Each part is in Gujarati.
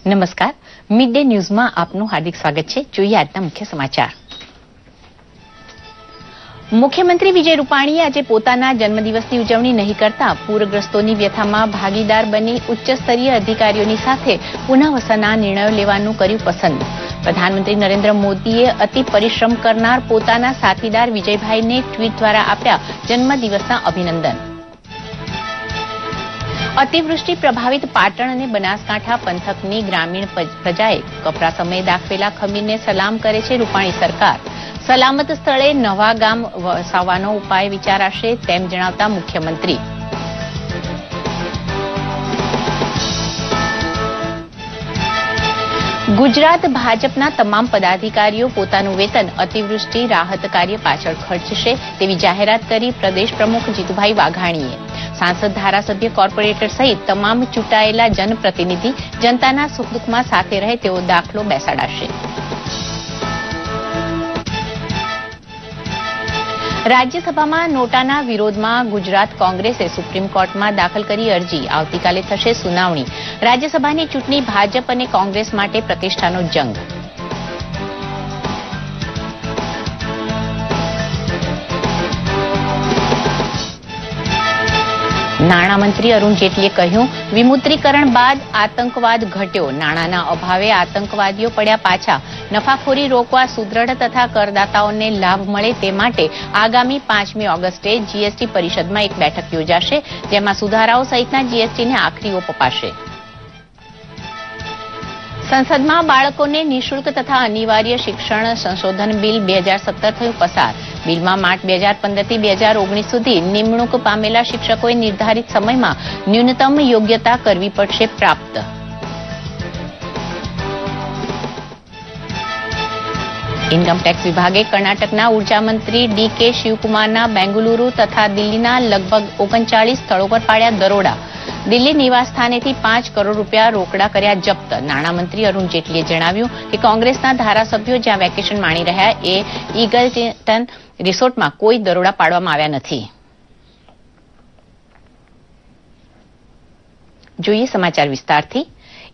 નમસ્કાર, મિડ ડે ન્યૂઝમાં આપનું હાર્દિક સ્વાગત છે. જોઈએ આજના મુખ્ય સમાચાર. મુખ્યમંત્રી વિજય રૂપાણીએ આજે પોતાના જન્મદિવસની ઉજવણી નહીં કરતા પૂરગ્રસ્તોની વ્યથામાં ભાગીદાર બની ઉચ્ચસ્તરીય અધિકારીઓની સાથે પુનઃવસનના નિર્ણયો લેવાનું કર્યું પસંદ. પ્રધાનમંત્રી નરેન્દ્ર મોદીએ અતિ પરિશ્રમ કરનાર પોતાના સાથીદાર વિજયભાઈને ટ્વીટ દ્વારા આપ્યા જન્મદિવસના અભિનંદન. અતિવૃષ્ટિ પ્રભાવિત પાટણ અને બનાસકાંઠા પંથકની ગ્રામીણ પ્રજાએ કપરા સમયે દાખવેલા ખમીરને સલામ કરે છે રૂપાણી સરકાર. સલામત સ્થળે નવા ગામ વસાવવાનો ઉપાય વિચારાશે તેમ જણાવતા મુખ્યમંત્રી. ગુજરાત ભાજપના તમામ પદાધિકારીઓ પોતાનું વેતન અતિવૃષ્ટિ રાહત કાર્ય પાછળ ખર્ચશે તેવી જાહેરાત કરી પ્રદેશ પ્રમુખ જીતુભાઈ વાઘાણીએ. સાંસદ, ધારાસભ્ય, કોર્પોરેટર સહિત તમામ ચૂંટાયેલા જનપ્રતિનિધિ જનતાના સુખદુઃખમાં સાથે રહે તેવો દાખલો બેસાડાશે. રાજ્યસભામાં નોટાના વિરોધમાં ગુજરાત કોંગ્રેસે સુપ્રીમ કોર્ટમાં દાખલ કરી અરજી. આવતીકાલે થશે સુનાવણી. રાજ્યસભાની ચૂંટણી ભાજપ અને કોંગ્રેસ માટે પ્રતિષ્ઠાનો જંગ. નાણામંત્રી અરુણ જેટલીએ કહ્યું, વિમુદ્રીકરણ બાદ આતંકવાદ ઘટ્યો. નાણાંના અભાવે આતંકવાદીઓ પડ્યા પાછા. નફાખોરી રોકવા સુદ્રઢ તથા કરદાતાઓને લાભ મળે તે માટે આગામી 5મી ઓગસ્ટે જીએસટી પરિષદમાં એક બેઠક યોજાશે, જેમાં સુધારાઓ સહિતના જીએસટીને આખરી ઓપ અપાશે. સંસદમાં બાળકોને નિઃશુલ્ક તથા અનિવાર્ય શિક્ષણ સંશોધન બિલ 2017 થયું પસાર. બિલમાં માર્ચ 2015 થી 2019 સુધી નિમણૂક પામેલા શિક્ષકોએ નિર્ધારિત સમયમાં ન્યૂનતમ યોગ્યતા કરવી પડશે પ્રાપ્ત. ઇન્કમટેક્સ વિભાગે કર્ણાટકના ઉર્જા મંત્રી ડી.કે. શિવકુમારના બેંગલુરુ તથા દિલ્હીના લગભગ 39 સ્થળો પર પાડ્યા દરોડા. દિલ્હી નિવાસસ્થાનેથી 5 કરોડ રૂપિયા રોકડા કર્યા જપ્ત. નાણામંત્રી અરુણ જેટલીએ જણાવ્યું કે કોંગ્રેસના ધારાસભ્યો જ્યાં વેકેશન માણી રહ્યા એ ઈગલ્ટન રિસોર્ટમાં કોઈ દરોડા પાડવામાં આવ્યા નથી. જોઈએ સમાચાર વિસ્તારથી.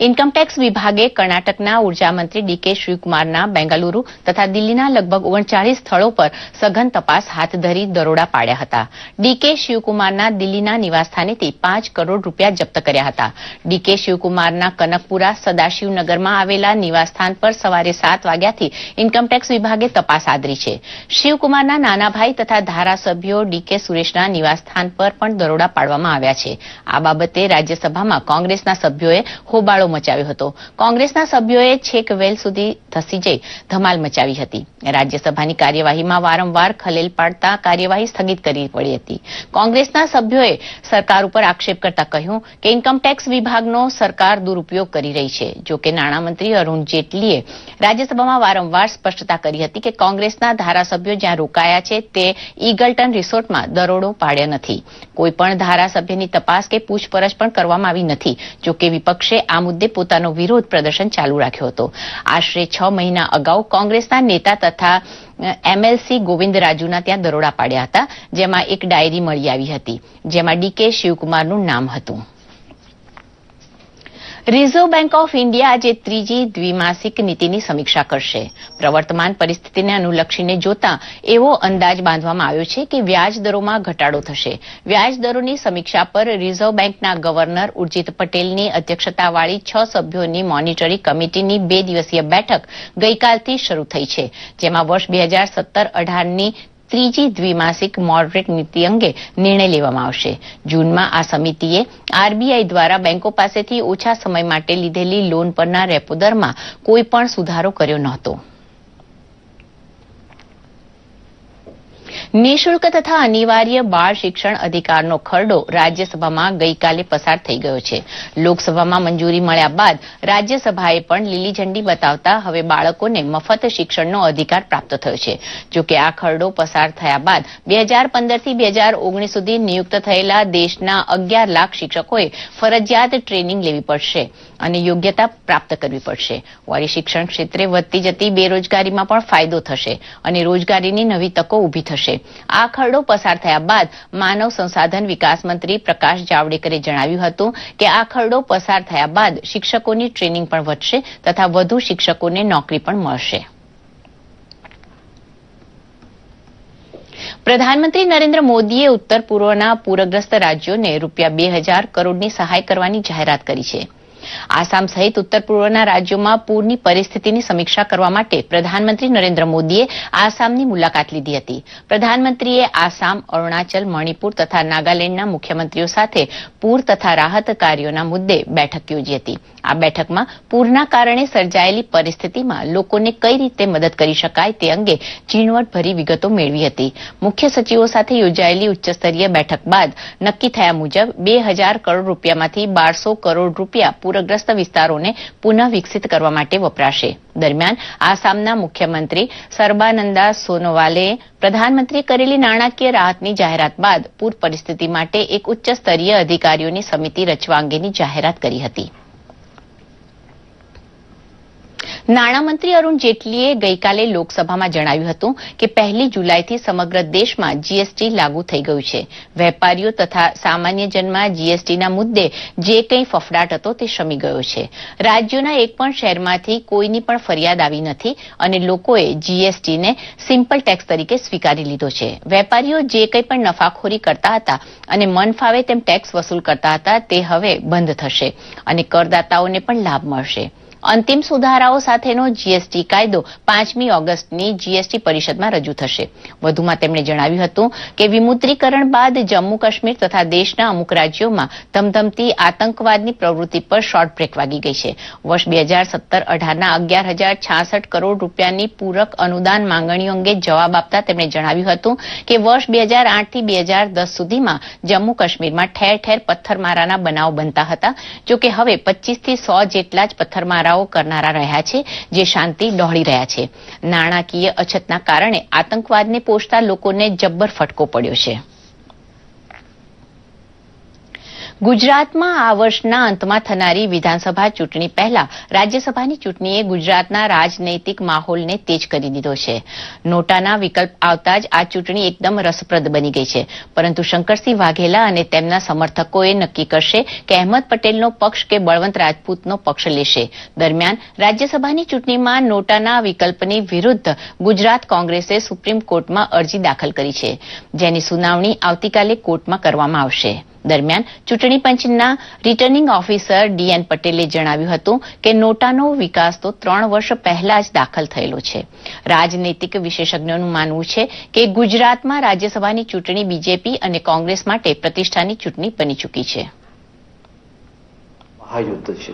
ઇન્કમટેક્સ વિભાગે કર્ણાટકના ઉર્જામંત્રી ડી.કે. શિવકુમારના બેંગલુરુ તથા દિલ્હીના લગભગ 39 સ્થળો પર સઘન તપાસ હાથ ધરી દરોડા પાડ્યા હતા. ડી.કે. શિવકુમારના દિલ્હીના નિવાસસ્થાનેથી 5 કરોડ રૂપિયા જપ્ત કર્યા હતા. ડી.કે. શિવકુમારના કનકપુરા સદાશિવનગરમાં આવેલા નિવાસસ્થાન પર સવારે 7 વાગ્યાથી ઇન્કમટેક્સ વિભાગે તપાસ આદરી છે. શિવકુમારના નાના ભાઈ તથા ધારાસભ્યો ડી.કે. સુરેશના નિવાસસ્થાન પર પણ દરોડા પાડવામાં આવ્યા છે. આ બાબતે રાજ્યસભામાં કોંગ્રેસના સભ્યોએ હોબાળો મચાવ્યો હતો. કોંગ્રેસના સભ્યોએ છેક વેલ સુધી ધસી જઈ ધમાલ મચાવી હતી. રાજ્યસભાની કાર્યવાહીમાં વારંવાર ખલેલ પાડતા કાર્યવાહી સ્થગિત કરવી પડી હતી. કોંગ્રેસના સભ્યોએ સરકાર ઉપર આક્ષેપ કરતા કહ્યું કે ઇન્કમટેક્સ વિભાગનો સરકાર દુરુપયોગ કરી રહી છે. જો કે નાણામંત્રી અરુણ જેટલીએ રાજ્યસભામાં વારંવાર સ્પષ્ટતા કરી હતી કે કોંગ્રેસના ધારાસભ્યો જ્યાં રોકાયા છે તે ઈગલ્ટન રિસોર્ટમાં દરોડો પાડ્યા નથી. કોઈપણ ધારાસભ્યની તપાસ કે પૂછપરછ પણ કરવામાં આવી નથી. જો કે વિપક્ષે આ મુદ્દે પોતાનો વિરોધ પ્રદર્શન ચાલુ રાખ્યો હતો. આશરે 6 મહિના અગાઉ કોંગ્રેસના નેતા તથા એમએલસી ગોવિંદ રાજુના ત્યાં દરોડા પાડ્યા હતા, જેમાં એક ડાયરી મળી આવી હતી, જેમાં ડી.કે. શિવકુમારનું નામ હતું. રિઝર્વ બેંક ઓફ ઇન્ડિયા આજે ત્રીજી દ્વિમાસિક નીતિની સમીક્ષા કરશે. પ્રવર્તમાન પરિસ્થિતિને અનુલક્ષીને જોતા એવો અંદાજ બાંધવામાં આવ્યો છે કે વ્યાજ દરોમાં ઘટાડો થશે. વ્યાજ દરોની સમીક્ષા પર રિઝર્વ બેંકના ગવર્નર ઉર્જિત પટેલની અધ્યક્ષતાવાળી 6 સભ્યોની મોનિટરી કમિટીની 2 દિવસીય બેઠક ગઈકાલથી શરૂ થઈ છે, જેમાં વર્ષ 2017-18ની ત્રીજી દ્વિમાસિક મોડરેટ નીતિ અંગે નિર્ણય લેવામાં આવશે. જૂનમાં આ સમિતિએ આરબીઆઈ દ્વારા બેંકો પાસેથી ઓછા સમય માટે લીધેલી લોન પરના રેપો દરમાં કોઈપણ સુધારો કર્યો નહોતો. નિઃશુલ્ક તથા અનિવાર્ય બાળ શિક્ષણ અધિકારનો ખરડો રાજ્યસભામાં ગઈકાલે પસાર થઈ ગયો છે. લોકસભામાં મંજૂરી મળ્યા બાદ રાજ્યસભાએ પણ લીલી ઝંડી બતાવતા હવે બાળકોને મફત શિક્ષણનો અધિકાર પ્રાપ્ત થયો છે. જો કે આ ખરડો પસાર થયા બાદ 2015 થી 2019 સુધી નિયુક્ત થયેલા દેશના 11 લાખ શિક્ષકોએ ફરજિયાત ટ્રેનિંગ લેવી પડશે અને યોગ્યતા પ્રાપ્ત કરવી પડશે. વળી શિક્ષણ ક્ષેત્રે વધતી જતી બેરોજગારીમાં પણ ફાયદો થશે અને રોજગારીની નવી તકો ઊભી થશે. આ ખરડો પસાર થયા બાદ માનવ સંસાધન વિકાસ મંત્રી પ્રકાશ જાવડેકરે જણાવ્યું હતું કે આ ખરડો પસાર થયા બાદ શિક્ષકોની ટ્રેનિંગ પણ વધશે તથા વધુ શિક્ષકોને નોકરી પણ મળશે. પ્રધાનમંત્રી નરેન્દ્ર મોદીએ ઉત્તર પૂર્વના પૂરગ્રસ્ત રાજ્યોને ₹2000 કરોડની સહાય કરવાની જાહેરાત કરી છે. આસામ સહિત ઉત્તર પૂર્વના રાજ્યોમાં પૂરની પરિસ્થિતિની સમીક્ષા કરવા માટે પ્રધાનમંત્રી નરેન્દ્ર મોદીએ આસામની મુલાકાત લીધી હતી. પ્રધાનમંત્રીએ આસામ, અરુણાચલ, મણિપુર તથા નાગાલેન્ડના મુખ્યમંત્રીઓ સાથે પૂર તથા રાહત કાર્યોના મુદ્દે બેઠક યોજી હતી. આ બેઠકમાં પૂરના કારણે સર્જાયેલી પરિસ્થિતિમાં લોકોને કઈ રીતે મદદ કરી શકાય તે અંગે ઝીણવટભરી વિગતો મેળવી હતી. મુખ્ય સચિવો સાથે યોજાયેલી ઉચ્ચસ્તરીય બેઠક બાદ નક્કી થયા મુજબ ₹2000 કરોડ રૂપિયામાંથી ₹1200 કરોડ રૂપિયા પૂરગ્રસ્ત વિસ્તારોને પુનઃ વિકસિત કરવા માટે વપરાશે. દરમિયાન આસામના મુખ્યમંત્રી સર્બાનંદા સોનોવાલે પ્રધાનમંત્રીએ કરેલી નાણાકીય રાહતની જાહેરાત બાદ પૂર પરિસ્થિતિ માટે એક ઉચ્ચ સ્તરીય અધિકારીઓની સમિતિ રચવા અંગેની જાહેરાત કરી હતી. નાણામંત્રી અરુણ જેટલીએ ગઈકાલે લોકસભામાં જણાવ્યું હતું કે 1 જુલાઈથી સમગ્ર દેશમાં જીએસટી લાગુ થઈ ગયું છે. વેપારીઓ તથા સામાન્ય જનમાં જીએસટીના મુદ્દે જે કંઈ ફફડાટ હતો તે શમી ગયો છે. રાજ્યોના એક પણ શહેરમાંથી કોઈની પણ ફરિયાદ આવી નથી અને લોકોએ જીએસટીને સિમ્પલ ટેક્સ તરીકે સ્વીકારી લીધો છે. વેપારીઓ જે કંઈ પણ નફાખોરી કરતા હતા અને મન ફાવે તેમ ટેક્સ વસૂલ કરતા હતા તે હવે બંધ થશે અને કરદાતાઓને પણ લાભ મળશે. અંતિમ સુધારાઓ સાથેનો જીએસટી કાયદો 5મી ઓગસ્ટની જીએસટી પરિષદમાં રજૂ થશે. વધુમાં તેમણે જણાવ્યું હતું કે વિમુદ્રીકરણ બાદ જમ્મુ કાશ્મીર તથા દેશના અમુક રાજ્યોમાં ધમધમતી આતંકવાદની પ્રવૃત્તિ પર શોર્ટ બ્રેક વાગી ગઈ છે. વર્ષ 2017-18ના 11,066 કરોડ રૂપિયાની પૂરક અનુદાન માંગણીઓ અંગે જવાબ આપતા તેમણે જણાવ્યું હતું કે વર્ષ 2008થી 2010 સુધીમાં જમ્મુ કાશ્મીરમાં ઠેર ઠેર પથ્થરમારાના બનાવો બનતા હતા. જોકે હવે 25થી 100 જેટલા જ પથ્થરમારા કરનારા રહ્યા છે જે શાંતિ ડહોળી રહ્યા છે. નાણાકીય અછતના કારણે આતંકવાદને પોષતા લોકોને જબ્બર ફટકો પડ્યો છે. ગુજરાતમાં આ વર્ષના અંતમાં થનારી વિધાનસભા ચૂંટણી પહેલા રાજ્યસભાની ચૂંટણીએ ગુજરાતના રાજનૈતિક માહોલને તેજ કરી દીધો છે. નોટાના વિકલ્પ આવતા જ આ ચૂંટણી એકદમ રસપ્રદ બની ગઈ છે. પરંતુ શંકરસિંહ વાઘેલા અને તેમના સમર્થકોએ નક્કી કરશે કે અહેમદ પટેલનો પક્ષ કે બળવંત રાજપૂતનો પક્ષ લેશે. દરમિયાન રાજ્યસભાની ચૂંટણીમાં નોટાના વિકલ્પની વિરુદ્ધ ગુજરાત કોંગ્રેસે સુપ્રીમ કોર્ટમાં અરજી દાખલ કરી છે, જેની સુનાવણી આવતીકાલે કોર્ટમાં કરવામાં આવશે. દરમિયાન ચૂંટણી પંચના રિટર્નિંગ ઓફિસર ડીએન પટેલે જણાવ્યું હતું કે નોટાનો વિકાસ તો 3 વર્ષ પહેલા જ દાખલ થયેલો છે. રાજનૈતિક વિશેષજ્ઞોનું માનવું છે કે ગુજરાતમાં રાજ્યસભાની ચૂંટણી બીજેપી અને કોંગ્રેસ માટે પ્રતિષ્ઠાની ચૂંટણી બની ચૂકી છે. મહાયુદ્ધ છે.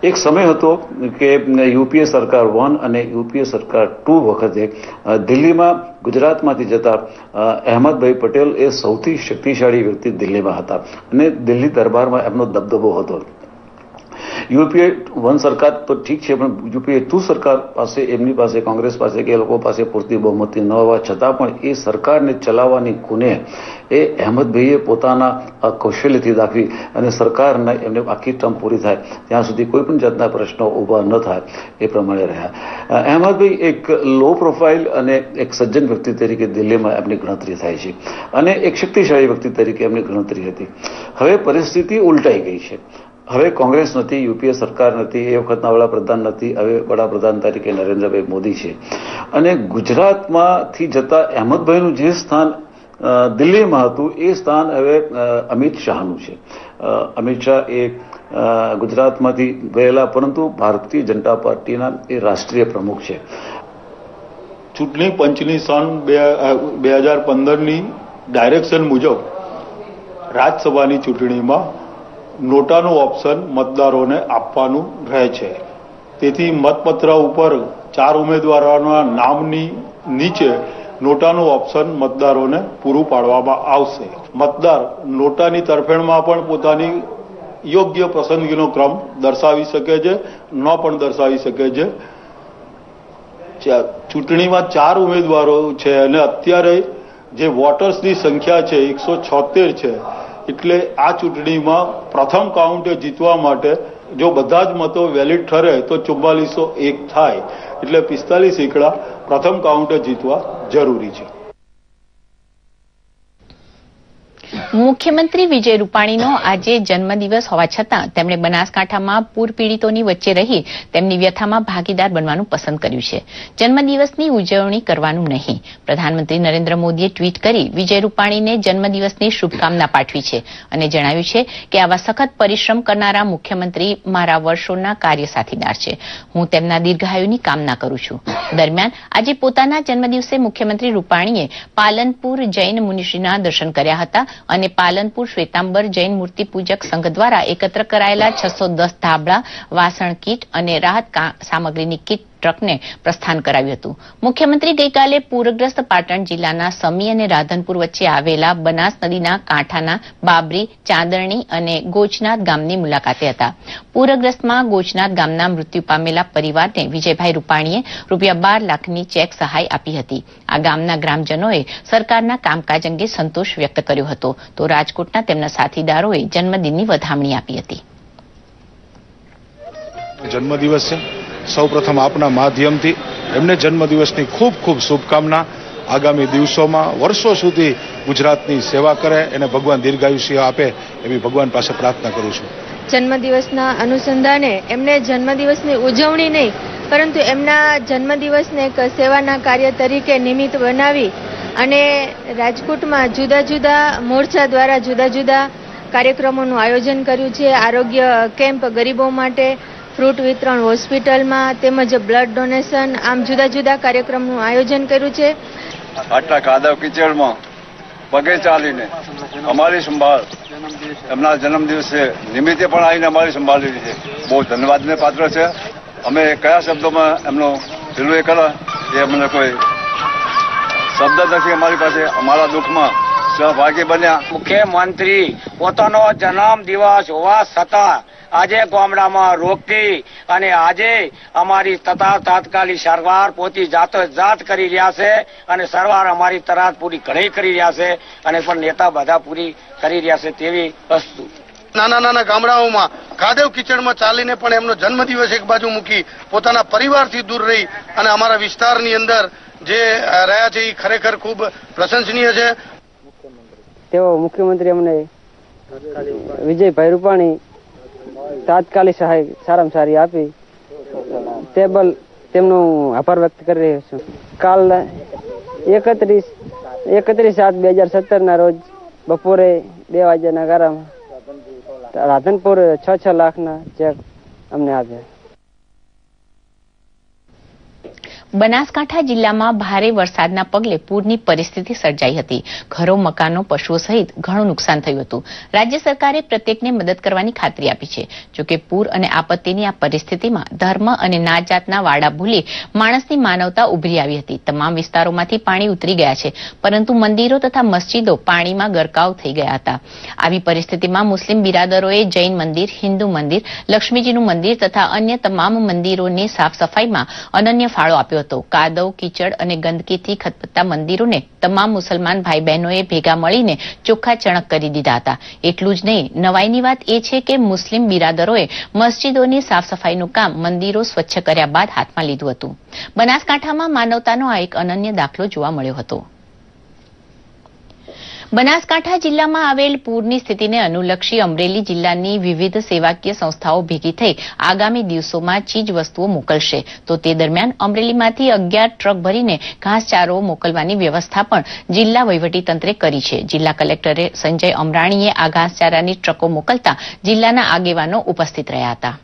એક સમય હતો કે યુપીએ સરકાર 1 અને યુપીએ સરકાર 2 વખતે દિલ્હીમાં ગુજરાતમાંથી જતા અહેમદભાઈ પટેલ એ સૌથી શક્તિશાળી વ્યક્તિ દિલ્હીમાં હતા અને દિલ્હી દરબારમાં એમનો દબદબો હતો. યુપીએ 1 સરકાર તો ઠીક છે, પણ યુપીએ 2 સરકાર પાસે એમની પાસે કોંગ્રેસ પાસે કે એ લોકો પાસે પૂરતી બહુમતી ન હોવા છતાં પણ એ સરકારને ચલાવવાની કુને એ અહેમદભાઈએ પોતાના કૌશલ્યથી દાખવી અને સરકારને એમને આખી ટર્મ પૂરી થાય ત્યાં સુધી કોઈ પણ જાતના પ્રશ્નો ઊભા ન થાય એ પ્રમાણે રહ્યા. અહેમદભાઈ એક લો પ્રોફાઇલ અને એક સજ્જન વ્યક્તિ તરીકે દિલ્હીમાં એમની ગણતરી થાય છે અને એક શક્તિશાળી વ્યક્તિ તરીકે એમની ગણતરી હતી. હવે પરિસ્થિતિ ઉલટાઈ ગઈ છે. હવે કોંગ્રેસ નથી, યુપીએ સરકાર નથી, એ વખતના વડાપ્રધાન નથી, હવે વડાપ્રધાન તરીકે નરેન્દ્રભાઈ મોદી છે અને ગુજરાતમાંથી જતા અહેમદભાઈનું જે સ્થાન દિલ્હીમાં હતું એ સ્થાન હવે અમિત શાહનું છે. અમિત શાહ એ ગુજરાતમાંથી ગયેલા પરંતુ ભારતીય જનતા પાર્ટીના એ રાષ્ટ્રીય પ્રમુખ છે. ચૂંટણી પંચની સન 2015ની ડાયરેક્શન મુજબ રાજ્યસભાની ચૂંટણીમાં નોટાનું ઓપ્શન મતદારોને આપવાનું રહે છે. તેથી મતપત્ર ઉપર 4 ઉમેદવારોના નામની નીચે નોટાનું ઓપ્શન મતદારોને પૂરું પાડવામાં આવશે. મતદાર નોટાની તરફેણમાં પણ પોતાની યોગ્ય પસંદગીનો ક્રમ દર્શાવી શકે છે, ન પણ દર્શાવી શકે છે. ચૂંટણીમાં 4 ઉમેદવારો છે અને અત્યારે જે વોટર્સની સંખ્યા છે 176 છે. એટલે આ ચૂંટણીમાં પ્રથમ કાઉન્ટે જીતવા માટે જો બધા જ મતો વેલિડ ઠરે તો 4401 થાય, એટલે 45 એકડા પ્રથમ કાઉન્ટે જીતવા જરૂરી છે. મુખ્યમંત્રી વિજય રૂપાણીનો આજે જન્મદિવસ હોવા છતાં તેમણે બનાસકાંઠામાં પૂર પીડિતોની વચ્ચે રહી તેમની વ્યથામાં ભાગીદાર બનવાનું પસંદ કર્યું છે. જન્મદિવસની ઉજવણી કરવાનું નહીં. પ્રધાનમંત્રી નરેન્દ્ર મોદીએ ટ્વીટ કરી વિજય રૂપાણીને જન્મદિવસની શુભકામના પાઠવી છે અને જણાવ્યું છે કે આવા સખત પરિશ્રમ કરનારા મુખ્યમંત્રી મારા વર્ષોના કાર્યસાથીદાર છે. હું તેમના દીર્ઘાયુની કામના કરું છું. દરમિયાન આજે પોતાના જન્મદિવસે મુખ્યમંત્રી રૂપાણીએ પાલનપુર જૈન મુનિશ્રીના દર્શન કર્યા હતા અને પાલનપુર શ્વેતાંબર જૈન મૂર્તિ પૂજક સંઘ દ્વારા એકત્ર કરાયેલા 610 ધાબળા, વાસણ કીટ અને રાહત સામગ્રીની કીટ ટ્રકને પ્રસ્થાન કરાવ્યું હતું. મુખ્યમંત્રી ગઈકાલે પૂરગ્રસ્ત પાટણ જિલ્લાના સમી અને રાધનપુર વચ્ચે આવેલા બનાસ નદીના કાંઠાના બાબરી, ચાંદરણી અને ગોચનાથ ગામની મુલાકાતે હતા. પૂરગ્રસ્તમાં ગોચનાથ ગામના મૃત્યુ પામેલા પરિવારને વિજયભાઈ રૂપાણીએ ₹12 લાખની ચેક સહાય આપી હતી. આ ગામના ગ્રામજનોએ સરકારના કામકાજ અંગે સંતોષ વ્યક્ત કર્યો હતો તો રાજકોટના તેમના સાથીદારોએ જન્મદિનની વધામણી આપી હતી. જન્મદિવસ છે. સૌપ્રથમ આપના માધ્યમથી એમને જન્મદિવસની ખૂબ ખૂબ શુભકામના. આગામી દિવસોમાં વર્ષો સુધી ગુજરાતની સેવા કરે, એને ભગવાન દીર્ઘાયુષ્ય આપે એવી ભગવાન પાસે પ્રાર્થના કરું છું. જન્મદિવસના અનુસંધાને એમને જન્મદિવસની ઉજવણી નહીં પરંતુ એમના જન્મદિવસને એક સેવાના કાર્ય તરીકે નિમિત્ત બનાવી અને રાજકોટમાં જુદા જુદા મોરચા દ્વારા જુદા જુદા કાર્યક્રમોનું આયોજન કર્યું છે. આરોગ્ય કેમ્પ ગરીબો માટે, ફ્રૂટ વિતરણ હોસ્પિટલમાં તેમજ બ્લડ ડોનેશન, આમ જુદા જુદા કાર્યક્રમનું આયોજન કર્યું છે. આટલા કાદવ કિચડમાં પગે ચાલીને અમારી સંભાળ એમના જન્મદિવસે નિમિત્તે પણ આવીને અમારી સંભાળ લીધી છે. બહુ ધન્યવાદને પાત્ર છે. અમે કયા શબ્દોમાં એમનો પેલું એ કરો એ અમને કોઈ શબ્દ નથી અમારી પાસે. અમારા દુઃખમાં સહભાગી બન્યા. મુખ્યમંત્રી પોતાનો જન્મ દિવસ હોવા છતાં આજે ગામડામાં રોગથી અને આજે અમારી તાત્કાલિક સારવાર પોતી જાત કરી રહ્યા છે અને સારવાર અમારી તરાત પૂરી ઘણી કરી રહ્યા છે અને પણ નેતા બધા પૂરી કરી રહ્યા છે તેવી વસ્તુ. નાના નાના ગામડાઓમાં કાદવ કિચડમાં ચાલીને પણ એમનો જન્મદિવસ એક બાજુ મૂકી પોતાના પરિવારથી દૂર રહી અને અમારા વિસ્તારની અંદર જે રહ્યા છે એ ખરેખર ખૂબ પ્રશંસનીય છે. તેઓ મુખ્યમંત્રી અમને વિજયભાઈ રૂપાણી તાત્કાલિક સહાય સારામાં સારી આપી તેમનો આભાર વ્યક્ત કરી રહ્યો છું. કાલ 31/7/2017 ના રોજ બપોરે 2 વાગ્યાના ગાળામાં રાધનપુર 6 લાખના ચેક અમને આપ્યા. બનાસકાંઠા જિલ્લામાં ભારે વરસાદના પગલે પૂરની પરિસ્થિતિ સર્જાઈ હતી. ઘરો, મકાનો, પશુઓ સહિત ઘણું નુકસાન થયું હતું. રાજ્ય સરકારે પ્રત્યેકને મદદ કરવાની ખાતરી આપી છે. જોકે પૂર અને આપત્તિની આ પરિસ્થિતિમાં ધર્મ અને નાત જાતના વાડા ભૂલી માણસની માનવતા ઉભરી આવી હતી. તમામ વિસ્તારોમાંથી પાણી ઉતરી ગયા છે, પરંતુ મંદિરો તથા મસ્જિદો પાણીમાં ગરકાવ થઈ ગયા હતા. આવી પરિસ્થિતિમાં મુસ્લિમ બિરાદરોએ જૈન મંદિર, હિન્દુ મંદિર, લક્ષ્મીજીનું મંદિર તથા અન્ય તમામ મંદિરોની સાફ સફાઈમાં અનન્ય ફાળો આપ્યો હતો. કાદવ, કીચડ અને ગંદકીથી ખતપતા મંદિરોને તમામ મુસલમાન ભાઈ બહેનોએ ભેગા મળીને ચોખ્ખા ચણક કરી દીધા હતા. એટલું જ નહીં, નવાઈની વાત એ છે કે મુસ્લિમ બિરાદરોએ મસ્જિદોની સાફ સફાઈનું કામ મંદિરો સ્વચ્છ કર્યા બાદ હાથમાં લીધું હતું. બનાસકાંઠામાં માનવતાનો આ એક અનન્ય દાખલો જોવા મળ્યો હતો. બનાસકાંઠા જિલ્લામાં આવેલ પૂરની સ્થિતિને અનુલક્ષી અમરેલી જિલ્લાની વિવિધ સેવાકીય સંસ્થાઓ ભેગી થઈ આગામી દિવસોમાં ચીજ વસ્તુઓ મોકલશે. તો તે દરમિયાન અમરેલીમાંથી 11 ટ્રક ભરીને ઘાસચારો મોકલવાની વ્યવસ્થા પણ જિલ્લા વહીવટીતંત્રે કરી છે. જિલ્લા કલેક્ટર સંજય અમરાણીએ આ ઘાસચારાની ટ્રકો મોકલતા જિલ્લાના આગેવાનો ઉપસ્થિત રહ્યા હતા.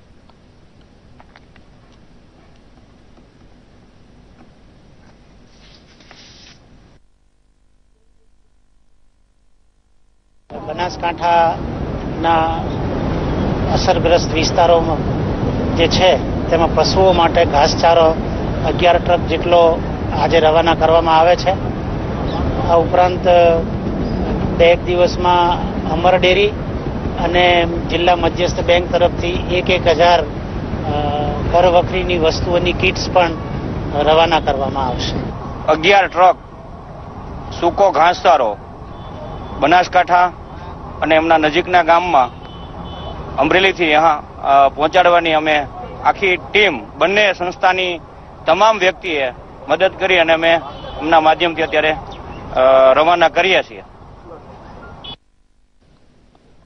બનાસકાંઠાના અસરગ્રસ્ત વિસ્તારોમાં જે છે તેમાં પશુઓ માટે ઘાસચારો 11 ટ્રક જેટલો આજે રવાના કરવામાં આવે છે. આ ઉપરાંત 2 દિવસમાં અમર ડેરી અને જિલ્લા મધ્યસ્થ બેંક તરફથી 1000 ઘર વખરીની વસ્તુઓની કિટ્સ પણ રવાના કરવામાં આવશે. 11 ટ્રક સૂકો ઘાસચારો બનાસકાંઠા અને એમના નજીકના ગામમાં અમરેલીથી અહીંયા પહોંચાડવાની અમે આખી ટીમ બંને સંસ્થાની તમામ વ્યક્તિએ મદદ કરી અને અમે એમના માધ્યમથી અત્યારે રવાના કરીએ છીએ.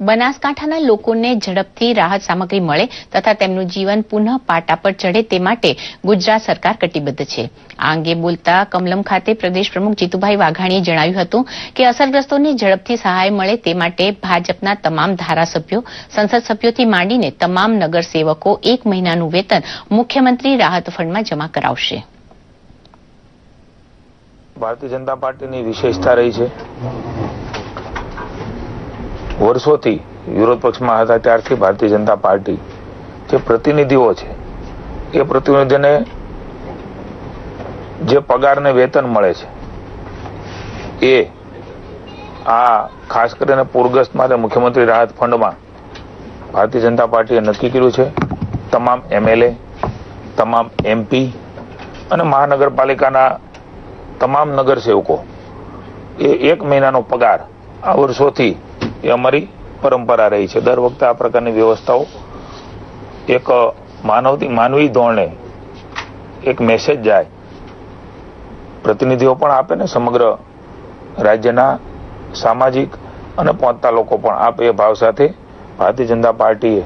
બનાસકાંઠાના લોકોને ઝડપથી રાહત સામગ્રી મળે તથા તેમનું જીવન પુનઃ પાટા પર ચઢે તે માટે ગુજરાત સરકાર કટિબદ્ધ છે. આ અંગે બોલતા કમલમ ખાતે પ્રદેશ પ્રમુખ જીતુભાઈ વાઘાણીએ જણાવ્યું હતું કે અસરગ્રસ્તોને ઝડપથી સહાય મળે તે માટે ભાજપના તમામ ધારાસભ્યો, સંસદ સભ્યોથી માંડીને તમામ નગરસેવકો 1 મહિનાનું વેતન મુખ્યમંત્રી રાહત ફંડમાં જમા કરાવશે. ભારતીય જનતા પાર્ટીની વિશેષતા રહી છે, વર્ષોથી વિરોધ પક્ષમાં હતા ત્યારથી ભારતીય જનતા પાર્ટી જે પ્રતિનિધિઓ છે એ પ્રતિનિધિને જે પગાર ને વેતન મળે છે એ આ ખાસ કરીને પૂરગ્રસ્ત માટે મુખ્યમંત્રી રાહત ફંડમાં ભારતીય જનતા પાર્ટીએ નક્કી કર્યું છે. તમામ MLA, તમામ MP અને મહાનગરપાલિકાના તમામ નગરસેવકો એ 1 મહિનાનો પગાર આ વર્ષોથી એ અમારી પરંપરા રહી છે. દર વખતે આ પ્રકારની વ્યવસ્થાઓ એક માનવી ધોરણે એક મેસેજ જાય, પ્રતિનિધિઓ પણ આપે ને સમગ્ર રાજ્યના સામાજિક અને પહોંચતા લોકો પણ આપે એ ભાવ સાથે ભારતીય જનતા પાર્ટીએ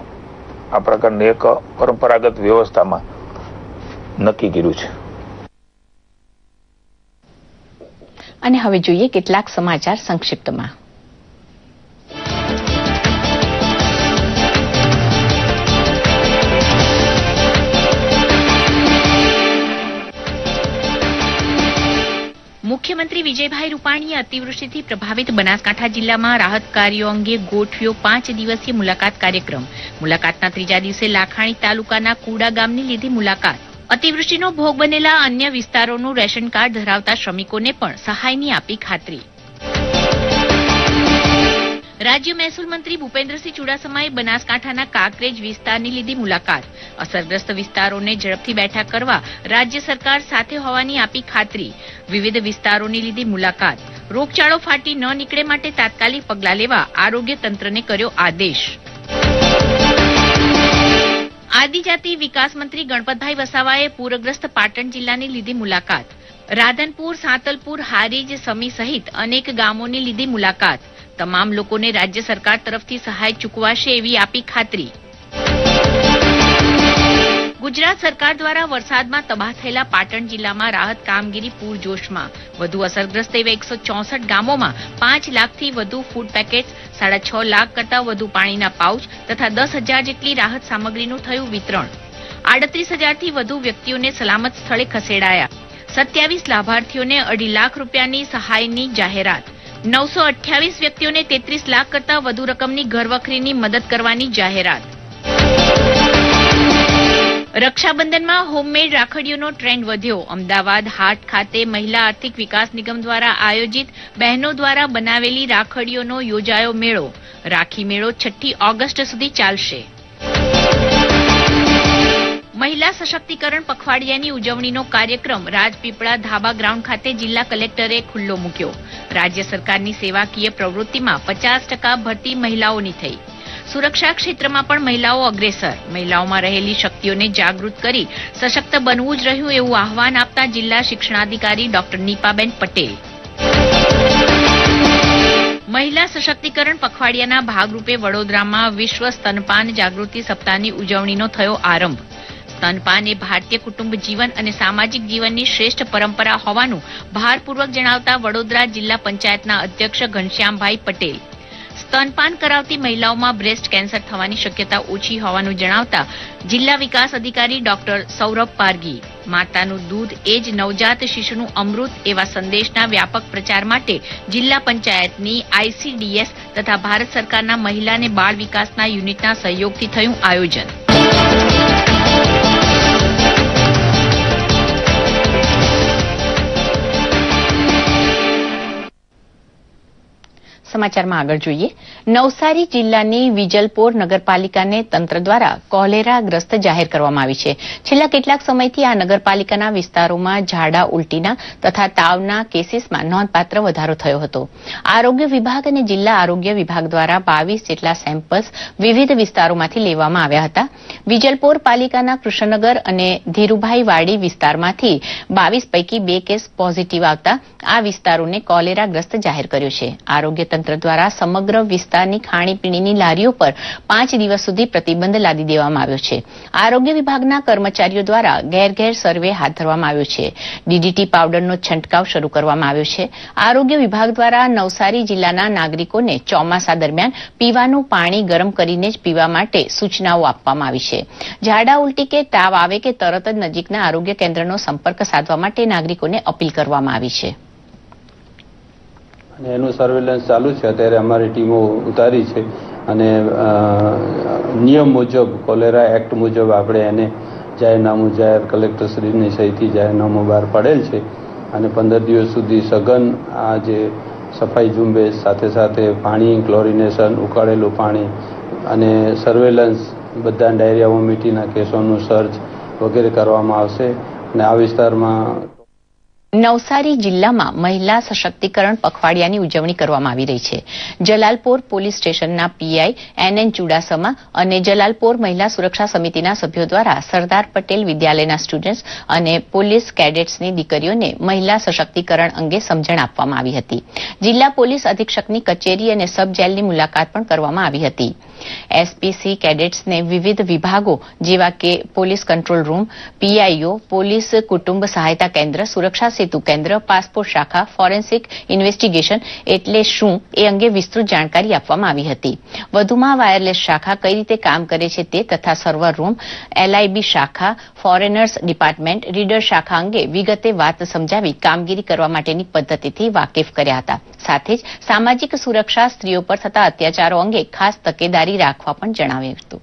આ પ્રકારની એક પરંપરાગત વ્યવસ્થામાં નક્કી કર્યું છે. અને હવે જોઈએ કેટલાક સમાચાર સંક્ષિપ્તમાં. મુખ્યમંત્રી વિજયભાઈ રૂપાણીએ અતિવૃષ્ટિથી પ્રભાવિત બનાસકાંઠા જિલ્લામાં રાહત કાર્યો અંગે ગોઠવ્યો 5 દિવસીય મુલાકાત કાર્યક્રમ. મુલાકાતના ત્રીજા દિવસે લાખાણી તાલુકાના કુડા ગામની લીધી મુલાકાત. અતિવૃષ્ટિનો ભોગ બનેલા અન્ય વિસ્તારોનું રેશન કાર્ડ ધરાવતા શ્રમિકોને પણ સહાયની આપી ખાતરી. રાજ્ય મહેસૂલ મંત્રી ભૂપેન્દ્રસિંહ ચુડાસમાએ બનાસકાંઠાના કાંકરેજ વિસ્તારની લીધી મુલાકાત. અસરગ્રસ્ત વિસ્તારોને ઝડપથી બેઠા કરવા રાજ્ય સરકાર સાથે હોવાની આપી ખાતરી. વિવિધ વિસ્તારોની લીધી મુલાકાત. રોગચાળો ફાટી ન નીકળે માટે તાત્કાલિક પગલાં લેવા આરોગ્ય તંત્રને કર્યો આદેશ. આદિજાતિ વિકાસ મંત્રી ગણપતભાઈ વસાવાએ પૂરગ્રસ્ત પાટણ જિલ્લાની લીધી મુલાકાત. રાધનપુર, સાંતલપુર, હારીજ, સમી સહિત અનેક ગામોની લીધી મુલાકાત. તમામ લોકોને રાજ્ય સરકાર તરફથી સહાય ચૂકવાશે એવી આપી ખાતરી. ગુજરાત સરકાર દ્વારા વરસાદમાં તબાહ થયેલા પાટણ જિલ્લામાં રાહત કામગીરી પૂરજોશમાં. વધુ અસરગ્રસ્ત એવા 164 ગામોમાં 5 લાખથી વધુ ફૂડ પેકેટ્સ, 6.5 લાખ કરતાં વધુ પાણીના પાઉચ તથા 10,000 જેટલી રાહત સામગ્રીનું થયું વિતરણ. 38,000થી વધુ વ્યક્તિઓને સલામત સ્થળે ખસેડાયા. 27 લાભાર્થીઓને 2.5 લાખ રૂપિયાની સહાયની જાહેરાત. 928 વ્યક્તિઓને 33 લાખ કરતાં વધુ રકમની ઘરવખરીની મદદ કરવાની જાહેરાત. રક્ષાબંધનમાં હોમમેડ રાખડીઓનો ટ્રેન્ડ વધ્યો. અમદાવાદ હાટ ખાતે મહિલા આર્થિક વિકાસ નિગમ દ્વારા આયોજિત બહેનો દ્વારા બનાવેલી રાખડીઓનો યોજાયો મેળો. રાખી મેળો 6 ઓગસ્ટ સુધી ચાલશે. મહિલા સશક્તિકરણ પખવાડિયાની ઉજવણીનો કાર્યક્રમ રાજપીપળા ધાબા ગ્રાઉન્ડ ખાતે જિલ્લા કલેક્ટરે ખુલ્લો મૂક્યો. રાજ્ય સરકારની સેવાકીય પ્રવૃત્તિમાં 50% ભરતી મહિલાઓની થઈ. સુરક્ષા ક્ષેત્રમાં પણ મહિલાઓ અગ્રેસર. મહિલાઓમાં રહેલી શક્તિઓને જાગૃત કરી સશક્ત બનવું જ રહ્યું એવું આહવાન આપતા જિલ્લા શિક્ષણાધિકારી ડોક્ટર નીપાબેન પટેલ. મહિલા સશક્તિકરણ પખવાડિયાના ભાગરૂપે વડોદરામાં વિશ્વ સ્તનપાન જાગૃતિ સપ્તાહની ઉજવણીનો થયો આરંભ. સ્તનપાન એ ભારતીય કુટુંબ જીવન અને સામાજિક જીવનની શ્રેષ્ઠ પરંપરા હોવાનું ભારપૂર્વક જણાવતા વડોદરા જિલ્લા પંચાયતના અધ્યક્ષ ઘનશ્યામભાઈ પટેલ. સ્તનપાન કરાવતી મહિલાઓમાં બ્રેસ્ટ કેન્સર થવાની શક્યતા ઓછી હોવાનું જણાવતા જિલ્લા વિકાસ અધિકારી ડોક્ટર સૌરભ પારગી માતાનું દૂધ એ જ નવજાત શિશુનું અમૃત એવા સંદેશના વ્યાપક પ્રચાર માટે જિલ્લા પંચાયતની ICDS તથા ભારત સરકારના મહિલા અને બાળ વિકાસના યુનિટના સહયોગથી થયું આયોજન. સમાચારમાં આગળ જોઈએ. નવસારી જિલ્લાની વિજલપોર નગરપાલિકાને તંત્ર દ્વારા કોલેરાગ્રસ્ત જાહેર કરવામાં આવી છે. છેલ્લા કેટલાક સમયથી આ નગરપાલિકાના વિસ્તારોમાં ઝાડા ઉલટીના તથા તાવના કેસીસમાં નોંધપાત્ર વધારો થયો હતો. આરોગ્ય વિભાગ અને જિલ્લા આરોગ્ય વિભાગ દ્વારા 22 જેટલા સેમ્પલ્સ વિવિધ વિસ્તારોમાંથી લેવામાં આવ્યા હતા. વિજલપોર પાલિકાના કૃષ્ણનગર અને ધીરુભાઈ વાડી વિસ્તારમાંથી 22 પૈકી 2 કેસ પોઝિટિવ આવતા આ વિસ્તારોને કોલેરાગ્રસ્ત જાહેર કર્યો છે. આરોગ્ય તંત્ર દ્વારા સમગ્ર વિસ્તારની ખાણીપીણીની લારીઓ પર 5 દિવસ સુધી પ્રતિબંધ લાદી દેવામાં આવ્યો છે. આરોગ્ય વિભાગના કર્મચારીઓ દ્વારા ઘેર ઘેર સર્વે હાથ ધરવામાં આવ્યો છે. ડીડીટી પાવડરનો છંટકાવ શરૂ કરવામાં આવ્યો છે. આરોગ્ય વિભાગ દ્વારા નવસારી જિલ્લાના નાગરિકોને ચોમાસા દરમિયાન પીવાનું પાણી ગરમ કરીને જ પીવા માટે સૂચનાઓ આપવામાં આવી છે. ઝાડા ઉલટી કે તાવ આવે કે તરત જ નજીકના આરોગ્ય કેન્દ્રનો સંપર્ક સાધવા માટે નાગરિકોને અપીલ કરવામાં આવી છે. અને એનું સર્વેલન્સ ચાલુ છે. અત્યારે અમારી ટીમો ઉતારી છે અને નિયમ મુજબ કોલેરા એક્ટ મુજબ આપણે એને જાહેરનામું કલેક્ટરશ્રીની સહીથી જાહેરનામું બહાર પડેલ છે અને 15 દિવસ સુધી સઘન આ જે સફાઈ ઝુંબેશ સાથે સાથે પાણી ક્લોરિનેશન, ઉકાળેલું પાણી અને સર્વેલન્સ, બધા ડાયરિયા વોમિટીના કેસોનું સર્ચ વગેરે કરવામાં આવશે. અને આ વિસ્તારમાં નવસારી જિલ્લામાં મહિલા સશક્તિકરણ પખવાડિયાની ઉજવણી કરવામાં આવી રહી છે. જલાલપોર પોલીસ સ્ટેશનના પીઆઈ એનએન ચુડાસમા અને જલાલપોર મહિલા સુરક્ષા સમિતિના સભ્યો દ્વારા સરદાર પટેલ વિદ્યાલયના સ્ટુડન્ટ્સ અને પોલીસ કેડેટ્સની દીકરીઓને મહિલા સશક્તિકરણ અંગે સમજણ આપવામાં આવી હતી. જિલ્લા પોલીસ અધિક્ષકની કચેરી અને સબ જેલની મુલાકાત પણ કરવામાં આવી હતી. એસપીસી કેડેટ્સને વિવિધ વિભાગો જેવા કે police control room, PIO, police કુટુંબ સહાયતા કેન્દ્ર, સુરક્ષા સેતુ કેન્દ્ર, પાસપોર્ટ શાખા, ફોરેન્સિક ઇન્વેસ્ટિગેશન એટલે શું એ અંગે વિસ્તૃત જાણકારી આપવામાં આવી હતી. વધુમાં વાયરલેસ શાખા કઈ રીતે કામ કરે છે તે તથા સર્વર રૂમ, એલઆઈબી શાખા, ફોરેનર્સ ડિપાર્ટમેન્ટ, રીડર શાખા અંગે વિગતે વાત સમજાવી કામગીરી કરવા માટેની પદ્ધતિથી વાકેફ કર્યા હતા. સાથે જ સામાજિક સુરક્ષા, સ્ત્રીઓ પર થતા અત્યાચારો અંગે ખાસ તકેદારી રાખવા પણ જણાવ્યું હતું.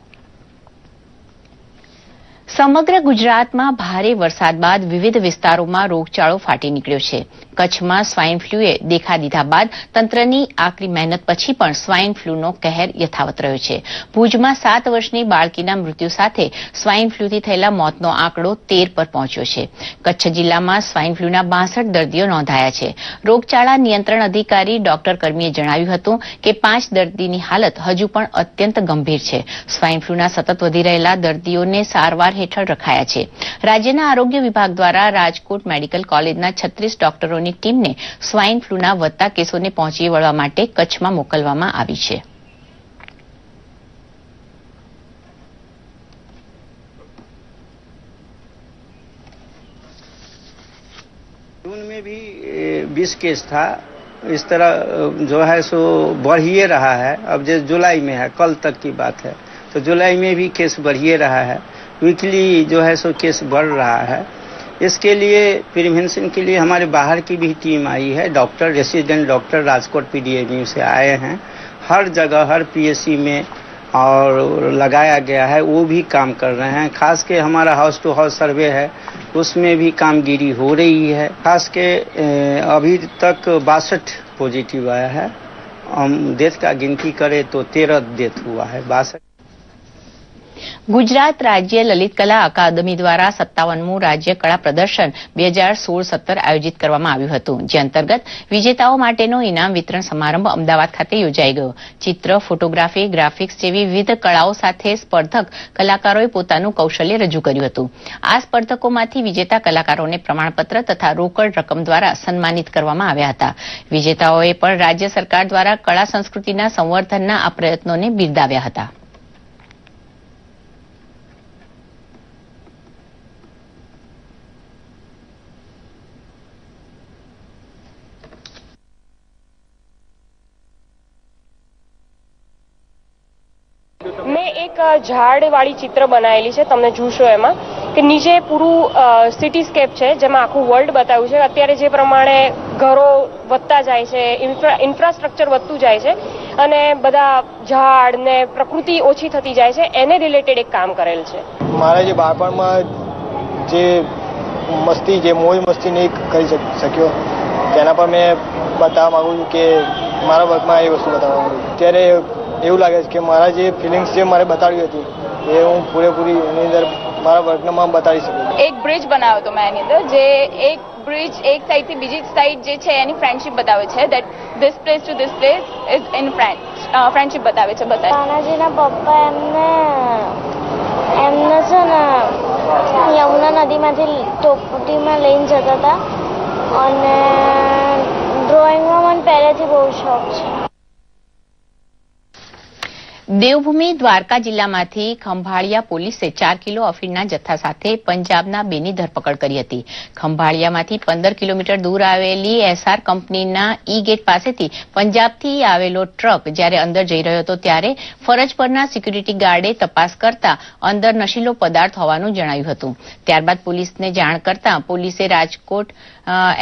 સમગ્ર ગુજરાતમાં ભારે વરસાદ બાદ વિવિધ વિસ્તારોમાં રોગચાળો ફાટી નીકળ્યો છે. કચ્છમાં સ્વાઇન ફ્લુએ દેખા દીધા બાદ તંત્રની આકરી મહેનત પછી પણ સ્વાઇન ફ્લુનો કહેર યથાવત રહ્યો છે. ભુજમાં 7 વર્ષની બાળકીના મૃત્યુ સાથે સ્વાઇન ફ્લુથી થયેલા મોતનો આંકડો 13 પર પહોંચ્યો છે. કચ્છ જિલ્લામાં સ્વાઇન ફ્લુના 62 દર્દીઓ નોંધાયા છે. રોગચાળા નિયંત્રણ અધિકારી ડોક્ટર કર્મીએ જણાવ્યું હતું કે 5 દર્દીની હાલત હજુ પણ અત્યંત ગંભીર છે. સ્વાઇન ફ્લુના સતત વધી રહેલા દર્દીઓને સારવાર હેઠળ રખાયા છે. રાજ્યના આરોગ્ય વિભાગ દ્વારા રાજકોટ મેડિકલ કોલેજના 36 ડોક્ટરોની ટીમને સ્વાઇન ફ્લુના વધતા કેસોને પહોંચી વળવા માટે કચ્છમાં મોકલવામાં આવી છે. जून में भी 20 केस था. इस तरह जो है सो बढ़ ही रहा है. अब जैसे जुलाई में है, कल तक की बात है, तो जुलाई में भी केस बढ़ ही रहा है. वीकली जो है सो केस बढ़ रहा है. इसके लिए प्रिवेंशन के लिए हमारे बाहर की भी टीम आई है. डॉक्टर, रेसिडेंट डॉक्टर राजकोट पीडीएमयू से आए हैं. हर जगह, हर पीएससी में और लगाया गया है, वो भी काम कर रहे हैं. खास के हमारा हाउस टू हाउस सर्वे है, उसमें भी कामगिरी हो रही है. खास के अभी तक 62 पॉजिटिव आया है. हम डेथ का गिनती करें तो 13 डेथ हुआ है. 62 ગુજરાત રાજ્ય લલિત કલા અકાદમી દ્વારા 57મું રાજ્ય કળા પ્રદર્શન 2016-17 આયોજિત કરવામાં આવ્યું હતું. જે અંતર્ગત વિજેતાઓ માટેનો ઇનામ વિતરણ સમારંભ અમદાવાદ ખાતે યોજાઈ ગયો. ચિત્ર, ફોટોગ્રાફી, ગ્રાફિક્સ જેવી વિવિધ કળાઓ સાથે સ્પર્ધક કલાકારોએ પોતાનું કૌશલ્ય રજૂ કર્યું હતું. આ સ્પર્ધકોમાંથી વિજેતા કલાકારોને પ્રમાણપત્ર તથા રોકડ રકમ દ્વારા સન્માનિત કરવામાં આવ્યા હતા. વિજેતાઓએ પણ રાજ્ય સરકાર દ્વારા કળા સંસ્કૃતિના સંવર્ધનના આ પ્રયત્નોને બિરદાવ્યા હતા. મેં એક ઝાડવાળી ચિત્ર બનાવેલી છે, તમને જોશો એમાં કે નીચે પૂરું સિટીસ્કેપ છે જેમાં આખું વર્લ્ડ બતાવ્યું છે. અત્યારે જે પ્રમાણે ઘરો વધતા જાય છે, ઇન્ફ્રાસ્ટ્રક્ચર વધતું જાય છે અને બધા ઝાડ ને પ્રકૃતિ ઓછી થતી જાય છે, એને રિલેટેડ એક કામ કરેલ છે. મારા જે બાળપણમાં જે મસ્તી, જે મોજ મસ્તી નહીં કરી શક્યો, તેના પર મેં બતાવવા માંગુ છું કે મારા વર્કમાં એ વસ્તુ બતાવવા માંગુ છું. ત્યારે એવું લાગે છે કે મારા જે ફિલિંગ્સ જે મારે બતાવી હતી એ હું પૂરેપૂરી એની અંદર મારા વર્કમાં બતાવી શકું. એક બ્રિજ બનાવ્યો હતો મેં એની અંદર, જે એક બ્રિજ એક સાઈડથી બીજી સાઈડ જે છે એની ફ્રેન્ડશિપ બતાવે છે. That this place two this place is in friendship બતાવે છે. તાનાજીના પપ્પા એમને એમને છે ને યમુના નદીમાંથી ટોપટીમાં લઈને જતા હતા અને ડ્રોઈંગમાં મને પહેલેથી બહુ શોખ છે. દેવભૂમિ દ્વારકા જિલ્લામાંથી ખંભાળિયા પોલીસે 4 કિલો અફીણના જથ્થા સાથે પંજાબના બેની ધરપકડ કરી હતી. ખંભાળિયામાંથી 15 કિલોમીટર દૂર આવેલી એસઆર કંપનીના ઈ ગેટ પાસેથી પંજાબથી આવેલો ટ્રક જ્યારે અંદર જઈ રહ્યો હતો ત્યારે ફરજ પરના સિક્યુરિટી ગાર્ડે તપાસ કરતા અંદર નશીલો પદાર્થ હોવાનું જણાવ્યું હતું. ત્યારબાદ પોલીસને જાણ કરતા પોલીસે રાજકોટ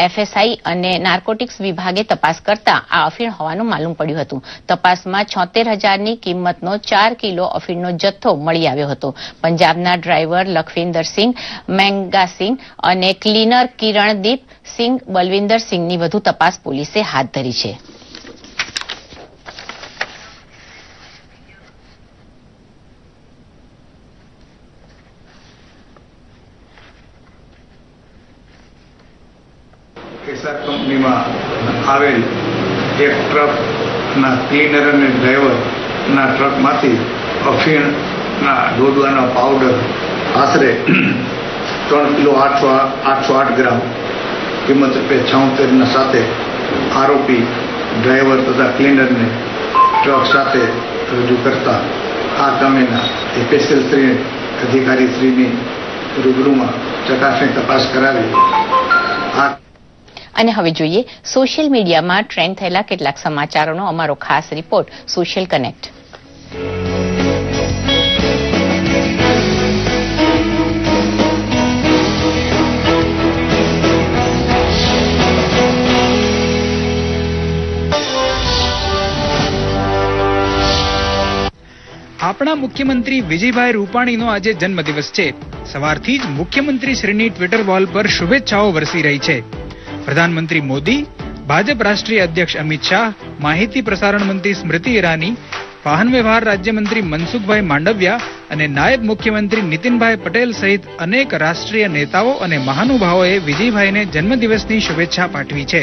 એફએસઆઈ અને નાર્કોટિક્સ વિભાગે તપાસ કરતા આ અફીણ હોવાનું માલુમ પડ્યું હતું. તપાસમાં 76,000ની કિંમતનો 4 કિલો અફીણનો જથ્થો મળી આવ્યો હતો. પંજાબના ડ્રાઈવર લખવિંદરસિંહ મેંગાસિંહ અને ક્લીનર કિરણદીપ સિંહ બલવિંદરસિંહની વધુ તપાસ પોલીસે હાથ ધરી છે. એસઆર કંપનીમાં આવેલ એક ટ્રકના ક્લીનર અને ડ્રાઈવરના ટ્રકમાંથી અફીણના દોડવાનો પાવડર આશરે 3 કિલો 808 ગ્રામ કિંમત ₹76 સાથે આરોપી ડ્રાઈવર તથા ક્લીનરને ટ્રક સાથે રજૂ કરતા આ કામેના સ્પેશિયલ શ્રી અધિકારી શ્રીની રૂબરૂમાં ચકાસણી તપાસ કરાવી. અને હવે જોઈએ સોશિયલ મીડિયામાં ટ્રેન્ડ થયેલા કેટલાક સમાચારોનો અમારો ખાસ રિપોર્ટ સોશિયલ કનેક્ટ. આપણા મુખ્યમંત્રી વિજયભાઈ રૂપાણીનો આજે જન્મદિવસ છે. સવારથી જ મુખ્યમંત્રી શ્રીની ટ્વિટર વોલ પર શુભેચ્છાઓ વરસી રહી છે. પ્રધાનમંત્રી મોદી, ભાજપ રાષ્ટ્રીય અધ્યક્ષ અમિત શાહ, માહિતી પ્રસારણ મંત્રી સ્મૃતિ ઈરાની, વાહન વ્યવહાર રાજ્યમંત્રી મનસુખભાઈ માંડવિયા અને નાયબ મુખ્યમંત્રી નીતિનભાઈ પટેલ સહિત અનેક રાષ્ટ્રીય નેતાઓ અને મહાનુભાવોએ વિજયભાઈને જન્મદિવસની શુભેચ્છા પાઠવી છે.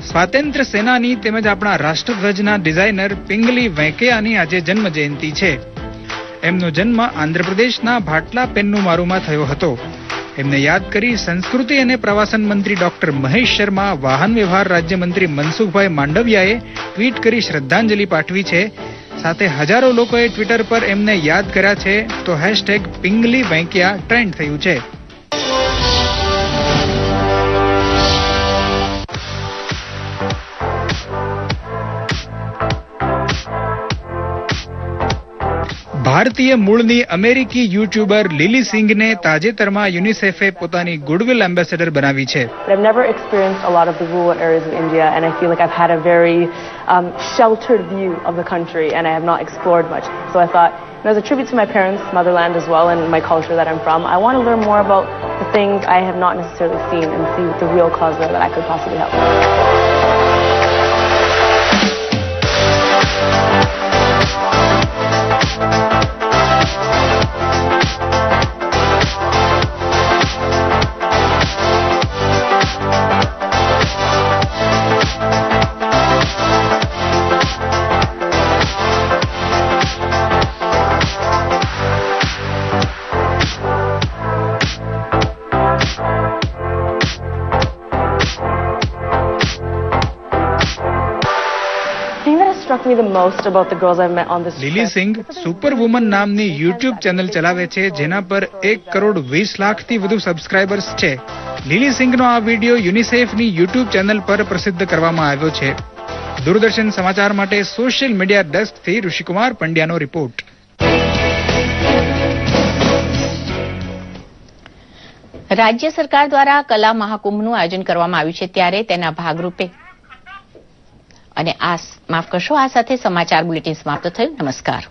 સ્વાતંત્ર્ય સેનાની તેમજ આપણા રાષ્ટ્રધ્વજના ડિઝાઇનર પિંગલી વેંકૈયાની આજે જન્મ જયંતિ છે. એમનો જન્મ આંધ્રપ્રદેશના ભાટલા પેન્નુમારુમાં થયો હતો. એમને યાદ કરી સંસ્કૃતિ અને પ્રવાસન મંત્રી ડોક્ટર મહેશ શર્મા, વાહન વ્યવહાર રાજ્યમંત્રી મનસુખભાઈ માંડવિયાએ ટ્વીટ કરી શ્રદ્ધાંજલિ પાઠવી છે. સાથે હજારો લોકોએ ટ્વિટર પર એમને યાદ કર્યા છે તો #પિંગલી વેંકૈયા ટ્રેન્ડ થયું છે. ભારતીય મૂળની અમેરિકી યુટ્યુબર લીલી સિંઘને તાજેતરમાં યુનિસેફે પોતાની ગુડવિલ એમ્બેસેડર બનાવી છે. I've never experienced a lot of the rural areas of India and I feel like I've had a very sheltered view of the country and I have not explored much. So I thought, as a tribute to my parents' motherland as well and my culture that I'm from, I want to learn more about the things I have not necessarily seen and see the real cause there that I could possibly help. Lily Singh super woman નામની યુટ્યુબ ચેનલ ચલાવે છે જેના પર 1,20,00,000 થી વધુ સબસ્ક્રાઇબર્સ છે. લીલી સિંઘનો આ વિડીયો યુનિસેફની યુટ્યુબ ચેનલ પર પ્રસિદ્ધ કરવામાં આવ્યો છે. દૂરદર્શન સમાચાર માટે સોશિયલ મીડિયા ડેસ્કથી ઋષિકુમાર પંડ્યાનો રિપોર્ટ. રાજ્ય સરકાર દ્વારા કલા મહાકુંભનું આયોજન કરવામાં આવ્યું છે ત્યારે તેના ભાગરૂપે અને આ સાથે સમાચાર બુલેટિન સમાપ્ત થયું. નમસ્કાર.